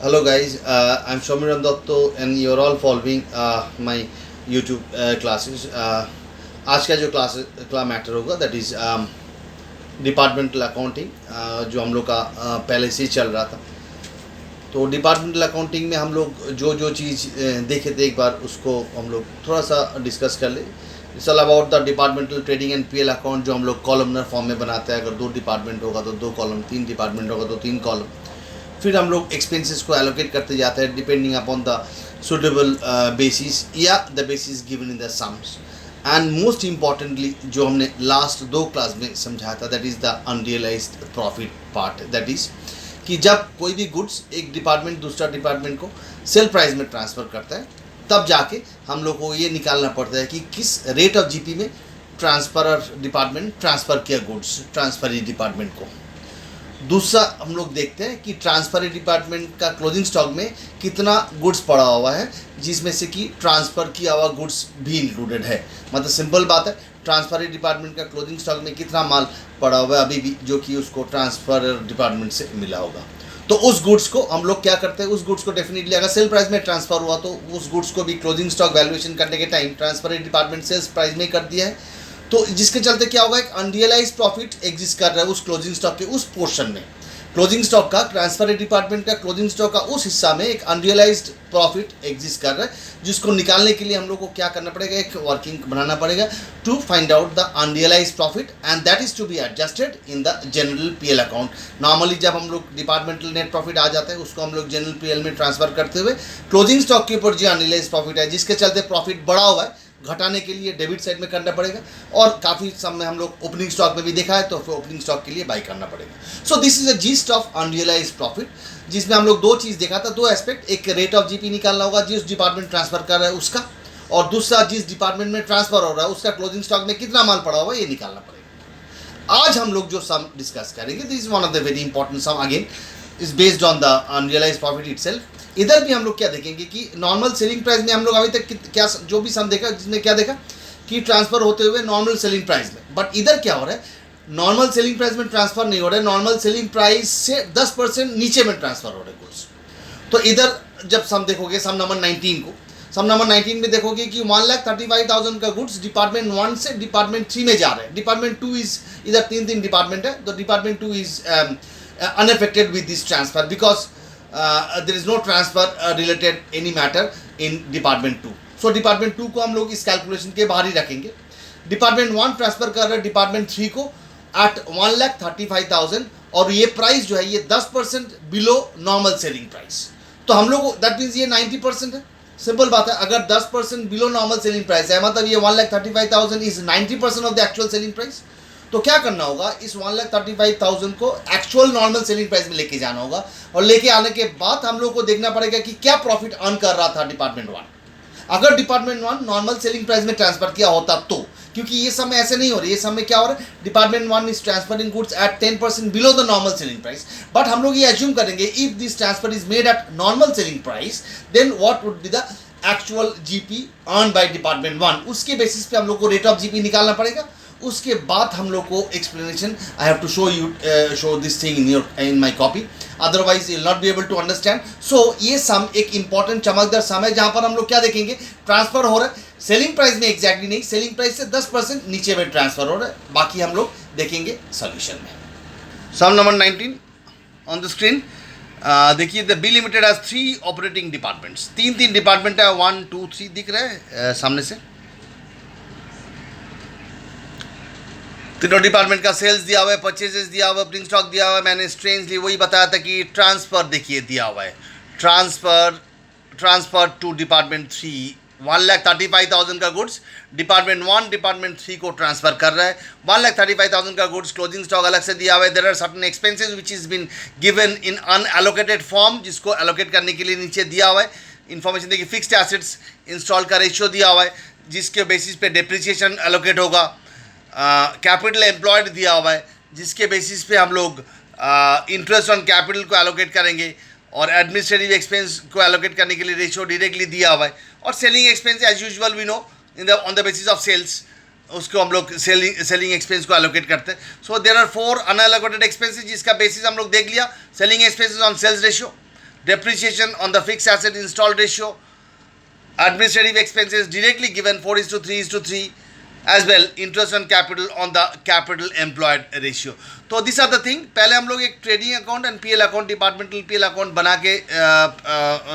Hello guys, I'm Shaumiran Dotto and you're all following my YouTube classes. आज का जो class matter होगा that is departmental accounting, जो हम लोग का पहले से ही चल रहा था। तो डिपार्टमेंटल अकाउंटिंग में हम लोग जो जो चीज़ देखे थे एक बार उसको हम लोग थोड़ा सा डिस्कस कर ले। It's all about the departmental trading and PL account जो हम लोग कॉलमनर फॉर्म में बनाते हैं। अगर 2 डिपार्टमेंट होगा तो 2 कॉलम, 3 डिपार्टमेंट होगा तो 3 कॉलम। फिर हम लोग एक्सपेंसेस को एलोकेट करते जाते हैं depending upon the suitable basis या the basis given in the sums. And most importantly जो हमने लास्ट 2 क्लास में समझाया था that is the unrealised profit part. That is कि जब कोई भी गुड्स एक डिपार्टमेंट दूसरा डिपार्टमेंट को सेल प्राइस में ट्रांसफ़र करता है तब जाके हम लोग को ये निकालना पड़ता है कि किस रेट ऑफ जीपी में ट्रांसफरर डिपार्टमेंट ट्रांसफ़र किया गुड्स ट्रांसफरी डिपार्टमेंट को। दूसरा हम लोग देखते हैं कि ट्रांसफर डिपार्टमेंट का क्लोजिंग स्टॉक में कितना गुड्स पड़ा हुआ है जिसमें से कि ट्रांसफ़र किया हुआ गुड्स भी इंक्लूडेड है। मतलब सिंपल बात है, ट्रांसफर डिपार्टमेंट का क्लोजिंग स्टॉक में कितना माल पड़ा हुआ है अभी भी जो कि उसको ट्रांसफर डिपार्टमेंट से मिला होगा। तो उस गुड्स को हम लोग क्या करते हैं, उस गुड्स को डेफिनेटली अगर सेल प्राइस में ट्रांसफ़र हुआ तो उस गुड्स को भी क्लोजिंग स्टॉक वैल्यूएशन करने के time transfer department sales price में कर दिया है। तो जिसके चलते क्या होगा, एक अनरियलाइज प्रॉफिट एग्जिस्ट कर रहा है उस क्लोजिंग स्टॉक के उस पोर्शन में। क्लोजिंग स्टॉक का ट्रांसफर डिपार्टमेंट का क्लोजिंग स्टॉक का उस हिस्सा में एक अनरियलाइज्ड प्रॉफिट एग्जिस्ट कर रहा है जिसको निकालने के लिए हम लोग को क्या करना पड़ेगा, एक वर्किंग बनाना पड़ेगा to find out the unrealised profit and that is to be adjusted in the general PL account. Normally जब हम लोग डिपार्टमेंटल नेट प्रॉफिट आ जाता है उसको हम लोग जनरल पीएल में ट्रांसफर करते हुए क्लोजिंग स्टॉक के ऊपर जो अनरियलाइज्ड प्रॉफिट है जिसके चलते प्रॉफिट बढ़ा हुआ है घटाने के लिए डेबिट साइड में करना पड़ेगा। और काफ़ी समय हम लोग ओपनिंग स्टॉक में भी देखा है तो फिर ओपनिंग स्टॉक के लिए बाई करना पड़ेगा। So this is a gist of unrealise profit जिसमें हम लोग 2 चीज़ देखा था, 2 एस्पेक्ट। एक रेट ऑफ जीपी निकालना होगा जिस डिपार्टमेंट ट्रांसफर कर रहा है उसका, और दूसरा जिस डिपार्टमेंट में ट्रांसफर हो रहा है उसका क्लोजिंग स्टॉक में कितना माल पड़ा हुआ है ये निकालना पड़ेगा। आज हम लोग जो सम डिस्कस करेंगे this is one of the very important sum, again is based on the unrealise profit itself. इधर भी हम लोग क्या देखेंगे कि नॉर्मल सेलिंग प्राइस में हम लोग अभी तक क्या जो भी सम देखा जिसमें क्या देखा कि ट्रांसफर होते हुए नॉर्मल सेलिंग प्राइस में। बट इधर क्या हो रहा है, नॉर्मल सेलिंग प्राइस में ट्रांसफर नहीं हो रहा है, नॉर्मल सेलिंग प्राइस से 10% नीचे में ट्रांसफर हो रहे गुड्स। तो इधर जब सम देखोगे सम नंबर 19 को, सम नंबर 19 में देखोगे कि 1,35,000 का गुड्स डिपार्टमेंट 1 से डिपार्टमेंट 3 में जा रहे हैं। डिपार्टमेंट 2 इज इधर 3 डिपार्टमेंट है तो department 2 is unaffected with this transfer because there is no transfer related any matter in department 2. So department 2 को हम लोग इस कैलकुलेशन के बाहर ही रखेंगे। डिपार्टमेंट 1 ट्रांसफर कर रहे हैं डिपार्टमेंट 3 को एट 1,35,000 और ये प्राइस जो है ये 10% बिलो नॉर्मल सेलिंग प्राइस। तो हम लोग दैट मीन्स ये 90% है। सिंपल बात है, अगर 10% बिलो नॉर्मल सेलिंग प्राइस है मतलब ये 1,35,000 is 90% of the actual selling price. तो क्या करना होगा, इस 1,35,000 को एक्चुअल नॉर्मल सेलिंग प्राइस में लेके जाना होगा और लेके आने के बाद हम लोग को देखना पड़ेगा कि क्या प्रॉफिट अर्न कर रहा था डिपार्टमेंट 1 अगर डिपार्टमेंट 1 नॉर्मल सेलिंग प्राइस में ट्रांसफर किया होता तो। क्योंकि ये समय ऐसे नहीं हो रही, ये समय क्या हो रहा है, department 1 is transferring goods at 10% below the normal selling price. But हम लोग ये एज्यूम करेंगे if this transfer is made at normal selling price then what would be the actual GP earn by department 1। उसके basis पे हम लोग को rate of GP निकालना पड़ेगा। उसके बाद हम लोग को explanation I have to show this thing in my copy, otherwise you will not be able to understand. So ये सम एक इंपॉर्टेंट चमकदार सम है जहां पर हम लोग क्या देखेंगे, ट्रांसफर हो रहा है सेलिंग प्राइस में एग्जैक्टली नहीं, सेलिंग प्राइस से 10% नीचे में ट्रांसफर हो रहा है। बाकी हम लोग देखेंगे सोल्यूशन में। Sum number 19 on the screen देखिए, the B limited has 3 operating departments. 3 department है, 1 2 3 दिख रहा है सामने से। तीनों डिपार्टमेंट का सेल्स दिया हुआ है, परचेजेस दिया हुआ है, ओपनिंग स्टॉक दिया हुआ है। मैंने स्ट्रेंजली वही बताया था कि ट्रांसफ़र देखिए दिया हुआ है, ट्रांसफ़र टू डिपार्टमेंट 3 1,35,000 का गुड्स डिपार्टमेंट 1 डिपार्टमेंट 3 को ट्रांसफ़र कर रहा है। 1,35,000 का गुड्स क्लोजिंग स्टॉक अलग से दिया हुआ है। There are certain expenses which is been given in unallocated form जिसको एलोकेट करने के लिए नीचे दिया हुआ है। इन्फॉर्मेशन देखिए, फिक्स्ड एसेट्स इंस्टॉल का रेशियो दिया हुआ है जिसके बेसिस पे डिप्रिसिएशन एलोकेट होगा। कैपिटल एम्प्लॉयड दिया हुआ है जिसके बेसिस पे हम लोग इंटरेस्ट ऑन कैपिटल को एलोकेट करेंगे और एडमिनिस्ट्रेटिव एक्सपेंस को एलोकेट करने के लिए रेशियो डायरेक्टली दिया हुआ है। और selling expense as usual we know in the on the basis of sales उसको हम लोग सेलिंग एक्सपेंस को एलोकेट करते हैं। So there are 4 unallocated expenses जिसका बेसिस हम लोग देख लिया, selling expenses on sales ratio, depreciation on the fixed asset installed ratio, administrative expenses directly given 4:3:3, as well interest on capital on the capital employed ratio. तो this are the thing. पहले हम लोग एक trading account and PL account, departmental PL account बना के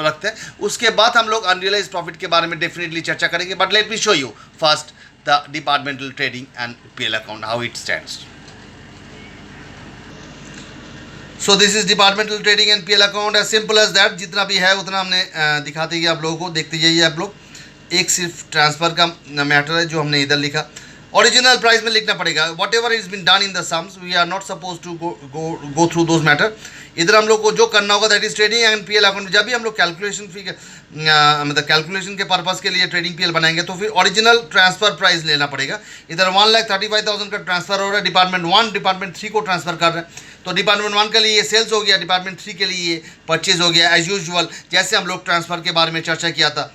रखते हैं. उसके बाद हम लोग अनरियलाइज प्रॉफिट के बारे में डेफिनेटली चर्चा करेंगे. But let me show you first the departmental trading and PL account, how it stands. So this is departmental trading and PL account, as simple as that. जितना भी है उतना हमने दिखाते गए आप लोगों को, देखते जाइए आप लोग. एक सिर्फ ट्रांसफ़र का मैटर है जो हमने इधर लिखा. ओरिजिनल प्राइस में लिखना पड़ेगा. Whatever is been done in the sums, we are not suppose to go through those matter. इधर हम लोग को जो करना होगा that is trading and PL account. जब भी हम लोग कैलकुलेशन फी मतलब कैलकुलेशन के पर्पज़ के लिए ट्रेडिंग पीएल बनाएंगे तो फिर ओरिजिनल ट्रांसफ़र प्राइस लेना पड़ेगा. इधर 1,35,000 का ट्रांसफ़र हो रहा है. डिपार्टमेंट 1 डिपार्टमेंट 3 को ट्रांसफ़र कर रहे हैं. तो डिपार्टमेंट 1 के लिए ये सेल्स हो गया, डिपार्टमेंट 3 के लिए ये परचेज हो गया. एज यूजुअल जैसे हम लोग ट्रांसफ़र के बारे में चर्चा किया था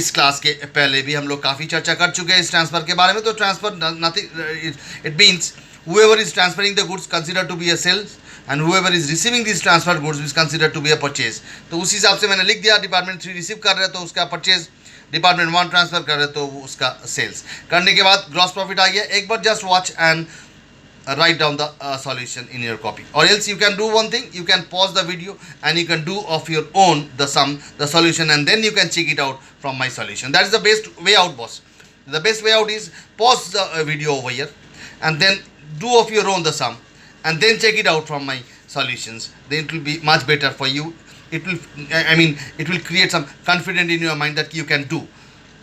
इस क्लास के पहले भी हम लोग काफ़ी चर्चा कर चुके हैं इस ट्रांसफ़र के बारे में. तो transfer nothing, it means whoever is transferring the goods considered to be a sales and whoever is receiving these transferred goods is considered to be a purchase. तो उस हिसाब से मैंने लिख दिया. डिपार्टमेंट 3 रिसीव कर रहे हैं तो उसका परचेज, डिपार्टमेंट 1 ट्रांसफ़र कर रहे हैं तो उसका सेल्स. करने के बाद ग्रॉस प्रॉफिट आ गया. एक बार just watch and write down the solution in your copy, or else you can do one thing, you can pause the video and you can do of your own the sum, the solution, and then you can check it out from my solution. That is the best way out, boss. The best way out is pause the video over here and then do of your own the sum and then check it out from my solutions. Then it will be much better for you. It will, it will create some confidence in your mind that you can do.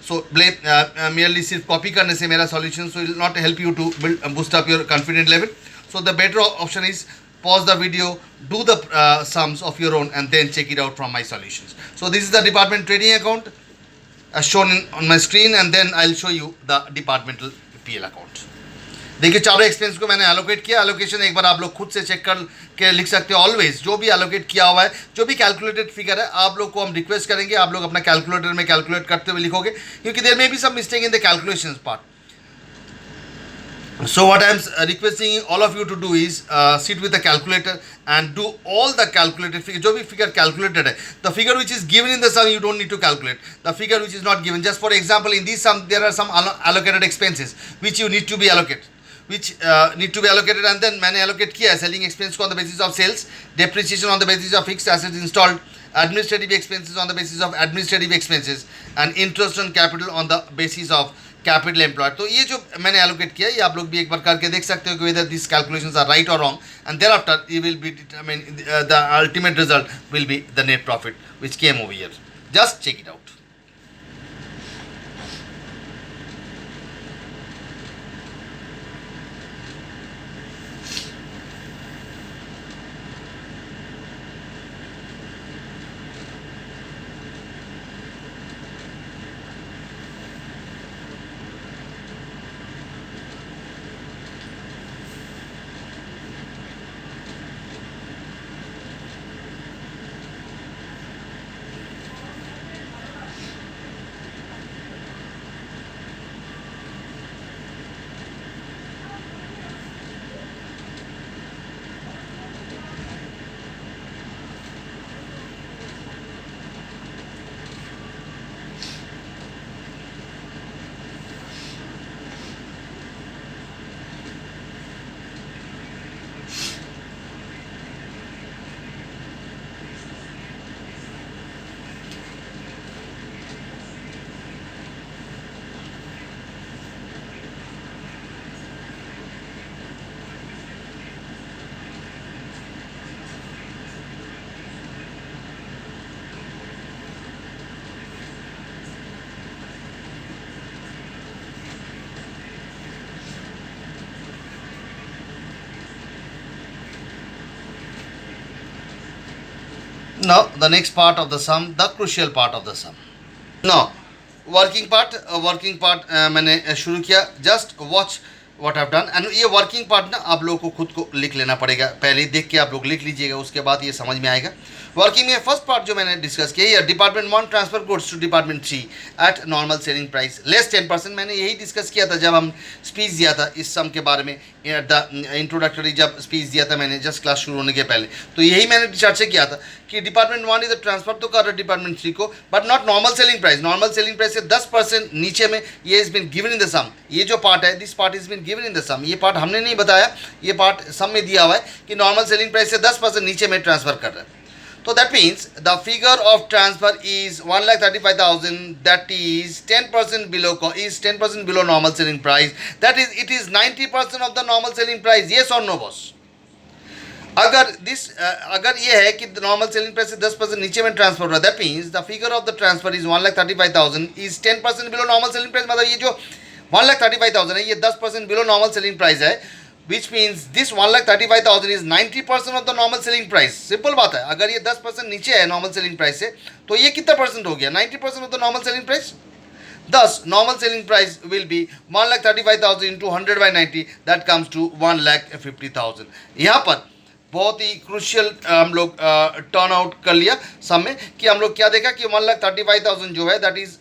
So merely सिर्फ copy करने से मेरा solutions will not help you to boost up your confidence level. So the better option is pause the video, do the sums of your own and then check it out from my solutions. So this is the department trading account as shown on my screen, and then I'll show you the departmental PL account. देखिए चारों expense को मैंने allocate किया. Allocation एक बार आप लोग खुद से चेक कर के लिख सकते हो. ऑलवेज जो भी एलोकेट किया हुआ है, जो भी कैलकुलेटेड फिगर है, आप लोग को हम रिक्वेस्ट करेंगे आप लोग अपना कैलकुलेटर में कैलकुलेट करते हुए लिखोगे, क्योंकि there may be some mistake in the calculation part. So what I am requesting all of you to do is sit with the calculator and do all the calculated figure. जो भी figure calculated है, the figure which is given in the sum you don't need to calculate. The figure which is not given, just for example in this sum there are some allocated expenses which you need to be allocated. And then मैंने allocate किया है selling expense को on the basis of sales, depreciation on the basis of fixed assets installed, administrative expenses on the basis of administrative expenses, and interest on capital on the basis of capital employed. तो ये जो मैंने allocate किया ये आप लोग भी एक बार करके देख सकते हो कि whether this calculations are right और wrong, and there after you will be determine the ultimate result will be the net profit which came over here. Just check it out. Now the next part of the sum, the crucial part of the sum. Now working part मैंने शुरू किया. Just watch what I've done, and ये working part ना आप लोगों को खुद को लिख लेना पड़ेगा. पहले देख के आप लोग लिख लीजिएगा, उसके बाद ये समझ में आएगा. वर्किंग में फर्स्ट पार्ट जो मैंने डिस्कस किया, department 1 transfer goods to department 3 at normal selling price less 10%। मैंने यही डिस्कस किया था जब हम स्पीच दिया था इस सम के बारे में, इंट्रोडक्टरी जब स्पीच दिया था मैंने जस्ट क्लास शुरू होने के पहले, तो यही मैंने चर्चा किया था कि डिपार्टमेंट 1 इधर ट्रांसफर तो कर रहा है डिपार्टमेंट 3 को, but not normal selling price. Normal selling price से 10% नीचे में ये is been given in the sum. ये जो पार्ट है, this part is been given in the sum. ये पार्ट हमने नहीं बताया, ये पार्ट सम में दिया हुआ है कि नॉर्मल सेलिंग प्राइस से 10% नीचे में ट्रांसफर कर रहा है। So that means the figure of transfer is 1,35,000, that is 10% below normal selling price. That is, it is 90% of the normal selling price. Yes or no, boss? अगर ये है कि नॉर्मल सेलिंग प्राइस से 10% नीचे में ट्रांसफर हो रहा है, that means the figure of the transfer is 1,35,000 is 10% below normal selling price. मतलब ये जो 1,35,000 है ये 10% बिलो नॉर्मल सेलिंग प्राइस है, which means this 1,35,000 is 90% of the normal selling price. Simple बात है, अगर ये 10% नीचे है नॉर्मल सेलिंग प्राइस से तो ये कितना परसेंट हो गया? 90% of the normal selling price. Thus, normal selling price will be 1,35,000 into 100 by 90, that comes to 1,50,000. यहाँ पर बहुत ही क्रूशियल हम लोग टर्न आउट कर लिया सम में कि हम लोग क्या देखा कि 1,35,000 जो है that is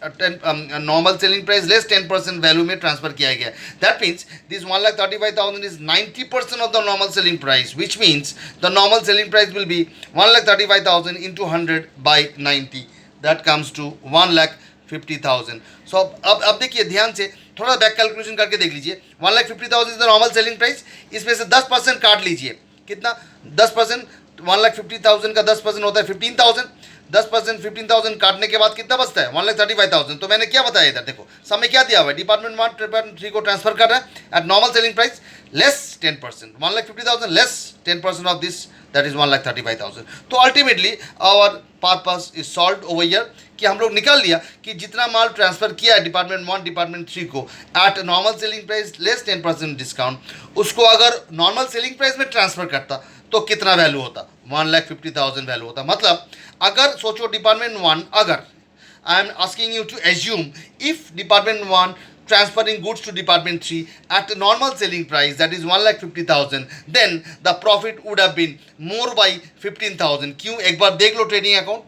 normal selling price less 10% value में ट्रांसफर किया गया। That means this 1,35,000 is 90% of the normal selling price, which means the normal selling price will be 1,35,000 into 100 by 90, that comes to 1,50,000। So अब देखिए ध्यान से थोड़ा back calculation करके देख लीजिए। 1,50,000 is the normal selling price, इसमें से 10% काट लीजिए। कितना? 10%, 1,50,000 का 10% होता है 15,000। 10% 15,000 काटने के बाद कितना बचता है? 1,35,000। तो मैंने क्या बताया इधर देखो, सम में क्या दिया हुआ है? डिपार्टमेंट 1 डिपार्टमेंट 3 को ट्रांसफर कर रहा है at normal selling price less 10%। 1,50,000 less 10% of this, that is 1,35,000। तो ultimately our purpose is solve over here कि हम लोग निकाल लिया कि जितना माल ट्रांसफर किया है डिपार्टमेंट 1 डिपार्टमेंट 3 को eight normal selling price less 10% discount, उसको अगर नॉर्मल सेलिंग प्राइस में ट्रांसफर करता तो कितना वैल्यू होता? 1,50,000 वैल्यू होता। मतलब अगर सोचो डिपार्टमेंट 1, अगर I am asking you to assume if department 1 transferring goods to department 3 at a normal selling price, that is 1,50,000, then the profit would have been more by 15,000. क्यों? एक बार देख लो trading account,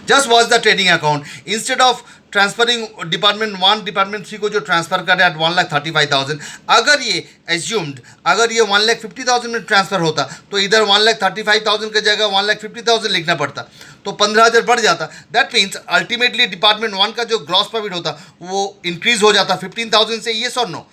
just watch the trading account. Instead of transferring department 1 department 3 को जो transfer कर रहा है 1,35,000, अगर ये एज्यूम्ड अगर ये 1,50,000 में ट्रांसफर होता तो इधर 1,35,000 की जगह 1,50,000 लिखना पड़ता, तो 15,000 बढ़ जाता। दैट मीन्स अल्टीमेटली डिपार्टमेंट 1 का जो ग्रॉस प्रॉफिट होता वो इंक्रीज हो जाता 15,000 से। येस और नो?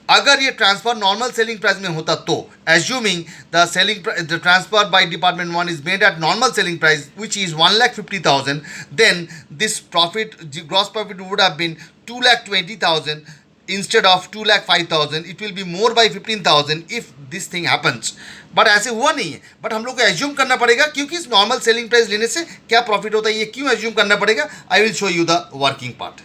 अगर ये ट्रांसफर नॉर्मल सेलिंग प्राइस में होता तो assuming the transfer by department 1 is made at normal selling price which is 1,50,000, then this profit gross profit would have been 2,20,000 instead of 2,05,000. It will be more by 15,000 if this thing happens. But ऐसे हुआ नहीं है, but हम लोग को assume करना पड़ेगा क्योंकि इस नॉर्मल सेलिंग प्राइस लेने से क्या प्रॉफिट होता है ये क्यों एज्यूम करना पड़ेगा। I will show you the working part.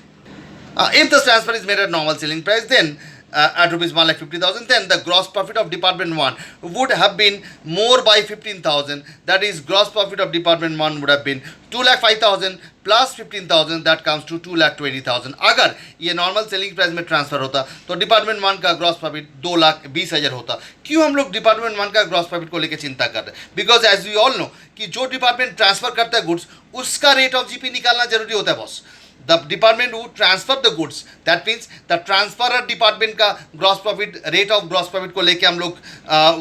If the transfer is made at normal selling price, then at rupees 1,50,000, then the gross profit of department 1 would have been more by 15,000. That is, gross profit of department 1 would have been 2,05,000 plus 15,000, that comes to 2,20,000. अगर ये normal selling price में transfer होता तो department 1 का gross profit 2,20,000 होता। क्यों हम लोग डिपार्टमेंट 1 का ग्रॉस प्रॉफिट को लेकर चिंता कर रहे हैं? Because as we all know कि जो डिपार्टमेंट ट्रांसफर करता है गुड्स उसका रेट ऑफ जीपी निकालना जरूरी होता है boss. The department who transfer the goods, that means the transferer department का gross profit, rate of gross profit को लेके हम लोग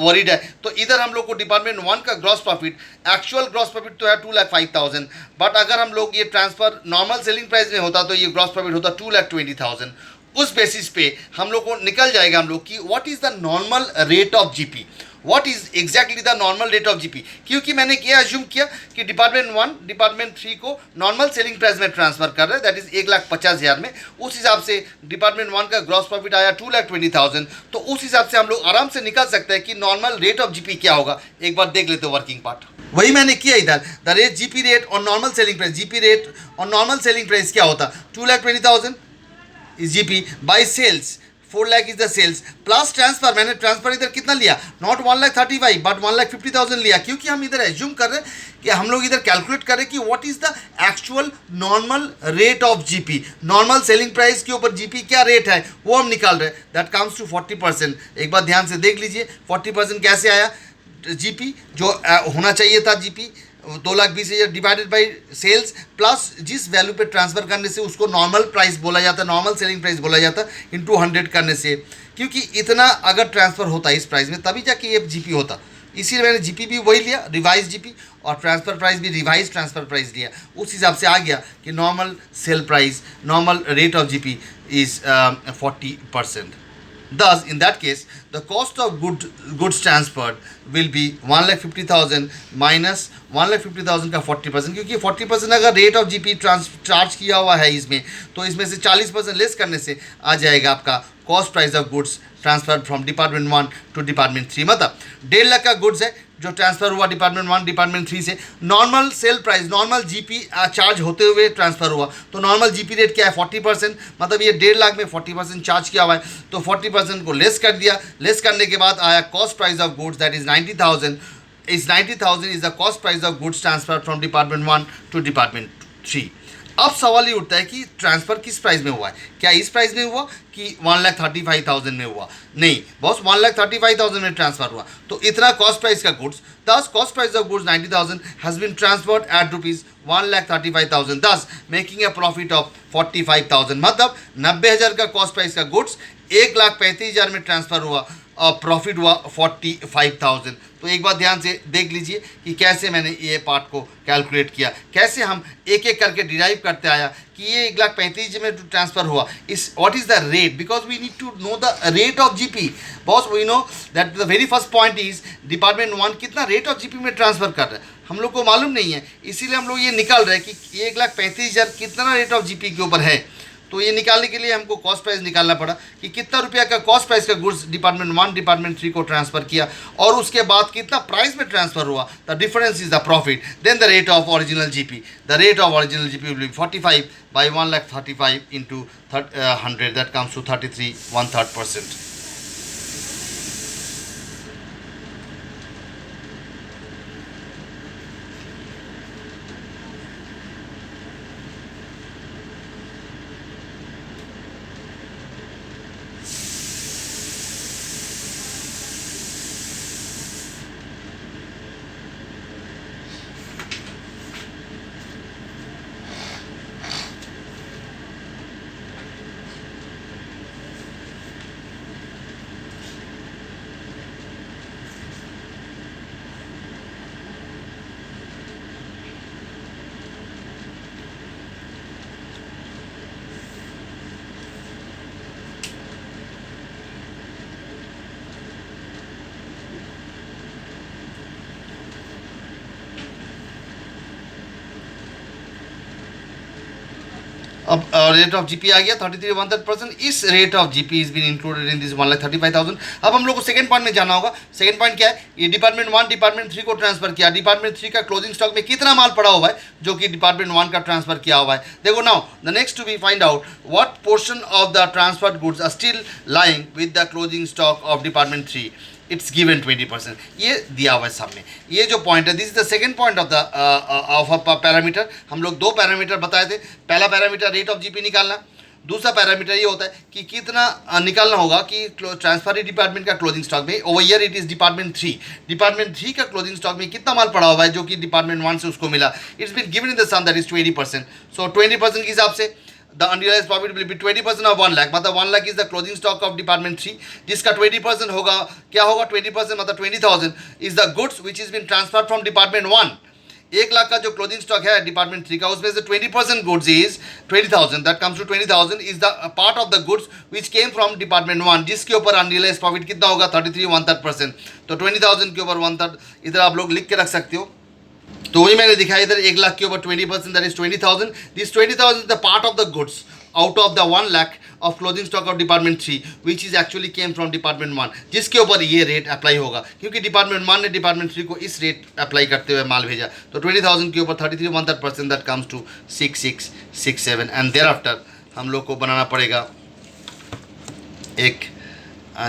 worried है। तो इधर हम लोग को डिपार्टमेंट 1 का gross profit, actual gross profit तो है 2,05,000, बट अगर हम लोग ये ट्रांसफर नॉर्मल सेलिंग प्राइस में होता तो ये gross profit होता 2,20,000। उस बेसिस पे हम लोग को निकल जाएगा हम लोग कि what is the normal rate of GP, what is exactly the normal rate of GP. क्योंकि मैंने क्या अज्यूम किया कि डिपार्टमेंट 1 डिपार्टमेंट 3 को नॉर्मल सेलिंग प्राइस में ट्रांसफर कर रहे हैं, दैट इज 1,50,000 में। उस हिसाब से डिपार्टमेंट 1 का ग्रॉस प्रॉफिट आया 2,20,000, तो उस हिसाब से हम लोग आराम से निकाल सकते हैं कि नॉर्मल रेट ऑफ जीपी क्या होगा। एक बार देख लेते हो वर्किंग पार्ट, वही मैंने किया इधर। द रेट जीपी रेट और normal selling price, GP rate और नॉर्मल सेलिंग प्राइस क्या होता? 2,20,000 is GP by sales, 4 lakh is the sales plus transfer. मैंने ट्रांसफर इधर कितना लिया? नॉट 1,35,000 बट 1,50,000 लिया, क्योंकि हम इधर एज्यूम कर रहे हैं कि हम लोग इधर कैलकुलेट कर रहे हैं कि what is the actual normal rate of GP, normal selling price के ऊपर जीपी क्या रेट है वो हम निकाल रहे हैं। That comes to 40%। एक बार ध्यान से देख लीजिए 40% कैसे आया? जीपी जो होना चाहिए था GP 2,20,000 divided by sales plus जिस वैल्यू पे ट्रांसफ़र करने से उसको नॉर्मल प्राइस बोला जाता है, नॉर्मल सेलिंग प्राइस बोला जाता है, इंटू 100 करने से, क्योंकि इतना अगर ट्रांसफ़र होता है इस प्राइस में तभी जाके ये जीपी होता। इसीलिए मैंने जीपी भी वही लिया, रिवाइज जीपी, और ट्रांसफ़र प्राइस भी रिवाइज ट्रांसफ़र प्राइस लिया। उस हिसाब से आ गया कि normal sale price, normal rate of GP is 40%। Thus, in that case, the cost of goods transferred will be 1,50,000 minus 1,50,000 का 40%, क्योंकि 40% अगर रेट ऑफ जीपी चार्ज किया हुआ है इसमें, तो इसमें से 40% लेस करने से आ जाएगा आपका cost price of goods transfer from department 1 to department 3। मतलब 1.5 लाख का गुड्स है जो ट्रांसफ़र हुआ डिपार्टमेंट 1 डिपार्टमेंट 3 से, normal sale price, normal GP charge होते हुए ट्रांसफ़र हुआ, तो नॉर्मल जीपी रेट क्या है 40%, मतलब ये 1.5 लाख में 40% चार्ज किया हुआ है, तो 40% को लेस कर दिया। लेस करने के बाद आया cost price of goods that is 90,000 is the cost price of goods transfer from department 1 to department 3। अब सवाल ये उठता है कि ट्रांसफ़र किस प्राइस में हुआ है, क्या इस प्राइस में हुआ कि 1,35,000 में हुआ? नहीं बॉस, 1,35,000 में ट्रांसफ़र हुआ, तो इतना कॉस्ट प्राइस का goods, thus cost price of goods 90,000 has been transferred at rupees 1,35,000, thus making a profit of 45,000। मतलब 90,000 का कॉस्ट प्राइस का गुड्स 1,35,000 में ट्रांसफ़र हुआ और प्रॉफिट हुआ 45,000। तो एक बात ध्यान से देख लीजिए कि कैसे मैंने ये पार्ट को कैलकुलेट किया, कैसे हम एक एक करके डिराइव करते आया कि ये 1,35,000 में ट्रांसफ़र हुआ। इस what is the rate, because we need to know the rate of GP. Boss we know that the very first point is department 1 कितना रेट ऑफ जीपी में ट्रांसफ़र कर रहा है, हम लोग को मालूम नहीं है, इसीलिए हम लोग ये निकाल रहे हैं कि 1,35,000 कितना रेट ऑफ जीपी के ऊपर है। तो ये निकालने के लिए हमको कॉस्ट प्राइस निकालना पड़ा कि कितना रुपया का कॉस्ट प्राइस का गुड्स डिपार्टमेंट 1 डिपार्टमेंट 3 को ट्रांसफ़र किया, और उसके बाद कितना प्राइस में ट्रांसफ़र हुआ, the difference is the profit, then the rate of original GP. The rate of original GP will be 45 by 1,35,000 into 100, that comes to 33 1/3%। अब रेट ऑफ जीपी आ गया 33 1/3%। इस rate of GP is been included in this 1,35,000। अब हम लोग को second point में जाना होगा। सेकंड पॉइंट क्या है, ये डिपार्टमेंट 1 डिपार्टमेंट 3 को ट्रांसफर किया, डिपार्टमेंट 3 का क्लोजिंग स्टॉक में कितना माल पड़ा हुआ है जो कि डिपार्टमेंट 1 का ट्रांसफर किया हुआ है। देखो now the next to be find out what portion of the transferred goods are still lying with the closing stock of department 3। It's given 20%, ये दिया हुआ है सामने। ये जो पॉइंट है, this is the second point of the of parameter. हम लोग दो पैरामीटर बताए थे। पहला पैरामीटर रेट ऑफ जीपी निकालना, दूसरा पैरामीटर ये होता है कि कितना निकालना होगा कि ट्रांसफर डिपार्टमेंट का क्लोजिंग स्टॉक में, over year it is department 3, department 3 का क्लोजिंग स्टॉक में कितना माल पड़ा हुआ है जो कि डिपार्टमेंट 1 से उसको मिला। It's been given in the sum that is 20%। So 20% के हिसाब से the unrealized profit will be 20% of 1 lakh, मतलब 1 lakh is the closing stock of department 3, जिसका 20% होगा, क्या होगा 20%, मतलब 20,000 is the goods which is been transferred from department 1। 1 lakh का जो क्लोजिंग स्टॉक है डिपार्टमेंट 3 का, उसमें से 20% goods is 20,000, that comes to 20,000 is the part of the goods which came from department 1, जिसके ऊपर अनरियलाइज प्रॉफिट कितना होगा 33 1/3%। तो 20,000 के ऊपर 1/3 इधर आप लोग लिख के रख सकते हो। तो वही मैंने दिखाया इधर 1 लाख के ऊपर 20%, that is 20,000। This 20,000 is the part of the goods out of the 1 lakh of closing stock of department 3 which is actually came from department 1, जिसके ऊपर ये रेट अप्लाई होगा, क्योंकि डिपार्टमेंट 1 ने डिपार्टमेंट 3 को इस रेट अप्लाई करते हुए माल भेजा। तो 20,000 के ऊपर 33 1/3%, that comes to 6667। And there after हम लोग को बनाना पड़ेगा एक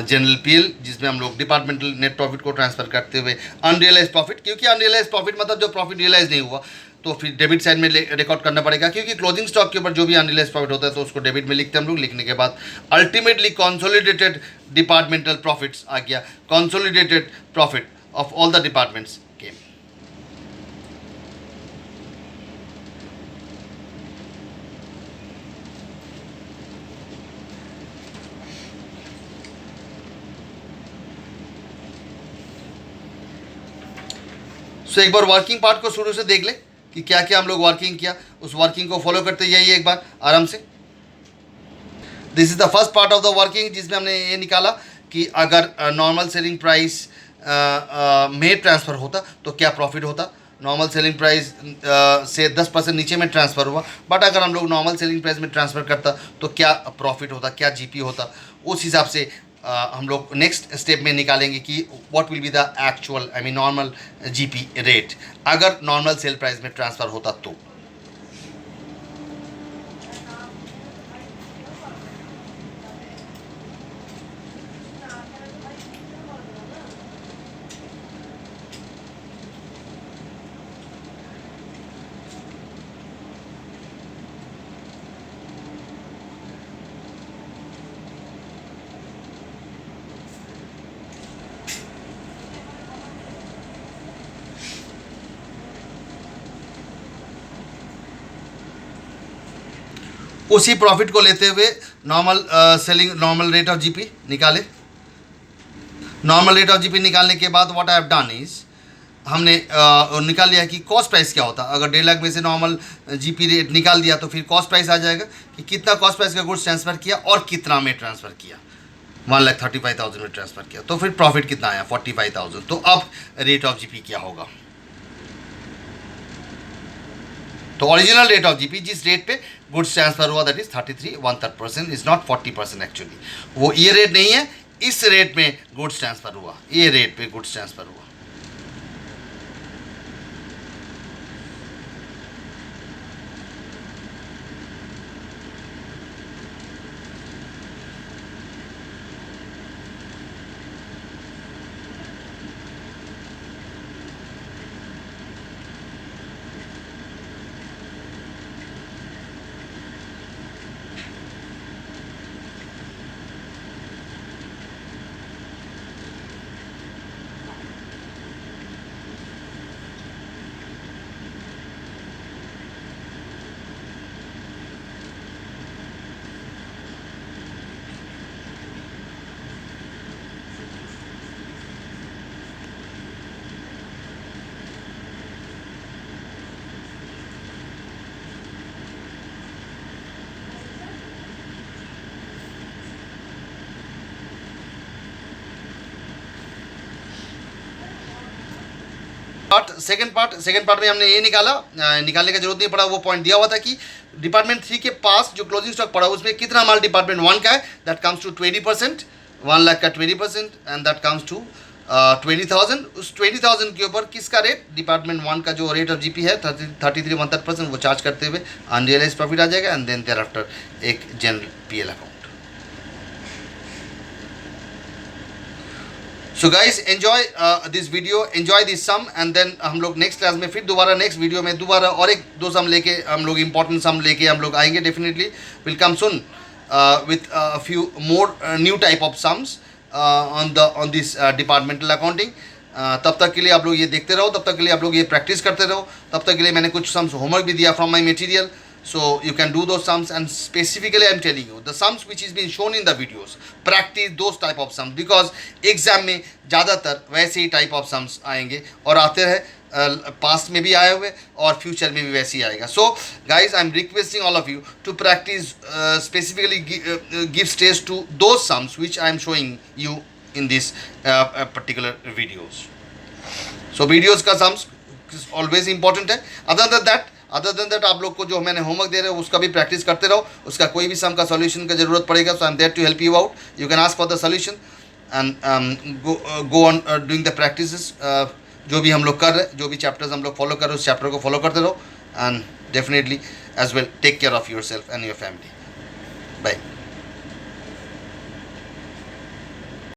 जनरल पीएल, जिसमें हम लोग डिपार्टमेंटल नेट प्रॉफिट को ट्रांसफर करते हुए अनरियलाइज प्रॉफिट, क्योंकि अनरियलाइज प्रॉफिट मतलब जो प्रॉफिट रियलाइज नहीं हुआ, तो फिर डेबिट साइड में रिकॉर्ड करना पड़ेगा, क्योंकि क्लोजिंग स्टॉक के ऊपर जो भी अनरियलाइज प्रॉफिट होता है तो उसको डेबिट में लिखते हैं हम लोग। लिखने के बाद अल्टीमेटली कंसोलिडेटेड डिपार्टमेंटल प्रॉफिट्स आ गया, consolidated profit of all the departments came. So एक बार वर्किंग पार्ट को शुरू से देख ले कि क्या क्या हम लोग वर्किंग किया, उस वर्किंग को फॉलो करते जाइए एक बार आराम से। This is the first part of the working, जिसमें हमने ये निकाला कि अगर नॉर्मल सेलिंग प्राइस में ट्रांसफ़र होता तो क्या प्रॉफिट होता। नॉर्मल सेलिंग प्राइस से 10% नीचे में ट्रांसफ़र हुआ, बट अगर हम लोग नॉर्मल सेलिंग प्राइस में ट्रांसफ़र करता तो क्या प्रॉफिट होता, क्या जीपी होता। उस हिसाब से हम लोग नेक्स्ट स्टेप में निकालेंगे कि what will be the actual normal GP rate अगर नॉर्मल सेल प्राइस में ट्रांसफ़र होता तो। उसी प्रॉफिट को लेते हुए नॉर्मल रेट ऑफ जीपी निकाले। नॉर्मल रेट ऑफ जीपी निकालने के बाद what I have done is हमने निकाल लिया कि कॉस्ट प्राइस क्या होता। अगर 1.5 लाख में से नॉर्मल जीपी रेट निकाल दिया तो फिर कॉस्ट प्राइस आ जाएगा कि कितना कॉस्ट प्राइस का गुड्स ट्रांसफ़र किया और कितना में ट्रांसफ़र किया। 1,35,000 में ट्रांसफ़र किया तो फिर प्रॉफिट कितना आया 45,000। तो अब रेट ऑफ जीपी क्या होगा। तो ओरिजिनल रेट ऑफ जीपी जिस रेट पे गुड्स ट्रांसफर हुआ that is 33 is not 40% actually. वो ये रेट नहीं है, इस रेट में गुड्स ट्रांसफर हुआ, ये रेट पे गुड्स ट्रांसफर हुआ। सेकंड पार्ट में हमने ये निकालने का जरूरत नहीं पड़ा। वो पॉइंट दिया हुआ था कि डिपार्टमेंट 3 के पास जो क्लोजिंग स्टॉक पड़ा उसमें कितना माल डिपार्टमेंट 1 का है, दैट कम्स टू 20%, 1 लाख का 20%, एंड दैट कम्स टू 20,000। उस 20,000 के ऊपर किसका रेट, डिपार्टमेंट 1 का जो रेट ऑफ जीपी है 33.1% वो चार्ज करते हुए अनरियलाइज प्रॉफिट आ जाएगा, एंड देन देयर आफ्टर एक general PL account. So guys enjoy this video, enjoy this sum, and then हम लोग नेक्स्ट क्लास में फिर दोबारा नेक्स्ट वीडियो में दोबारा और एक दो सम लेके हम लोग इंपॉर्टेंट सम लेके हम लोग आएंगे। Definitely will come soon with few more new type of sums on this departmental accounting. तब तक के लिए आप लोग ये देखते रहो, तब तक के लिए आप लोग ये प्रैक्टिस करते रहो, तब तक के लिए मैंने कुछ सम्स होमवर्क भी दिया from my material, so you can do those sums, and specifically I am telling you the sums which is being shown in the videos, practice those type of sums because exam में ज़्यादातर वैसे ही type of sums आएंगे और आते हैं past में भी आए हुए और फ्यूचर में भी वैसे ही आएगा। So guys I am requesting all of you to practise specifically give stage to those sums which I am showing you in this particular videos. So videos का सम्स ऑलवेज इंपॉर्टेंट है। Other than that आप लोग को जो मैंने homework दे रहे हो उसका भी प्रैक्टिस करते रहो। उसका कोई भी सम का सॉल्यूशन का जरूरत पड़ेगा तो I am there to help you out. You can ask for the solution and go on doing the practices. जो भी हम लोग कर रहे हैं, जो भी चैप्टर्स हम लोग फॉलो कर रहे हैं उस चैप्टर को फॉलो करते रहो, and definitely as well take care of yourself and your family. Bye.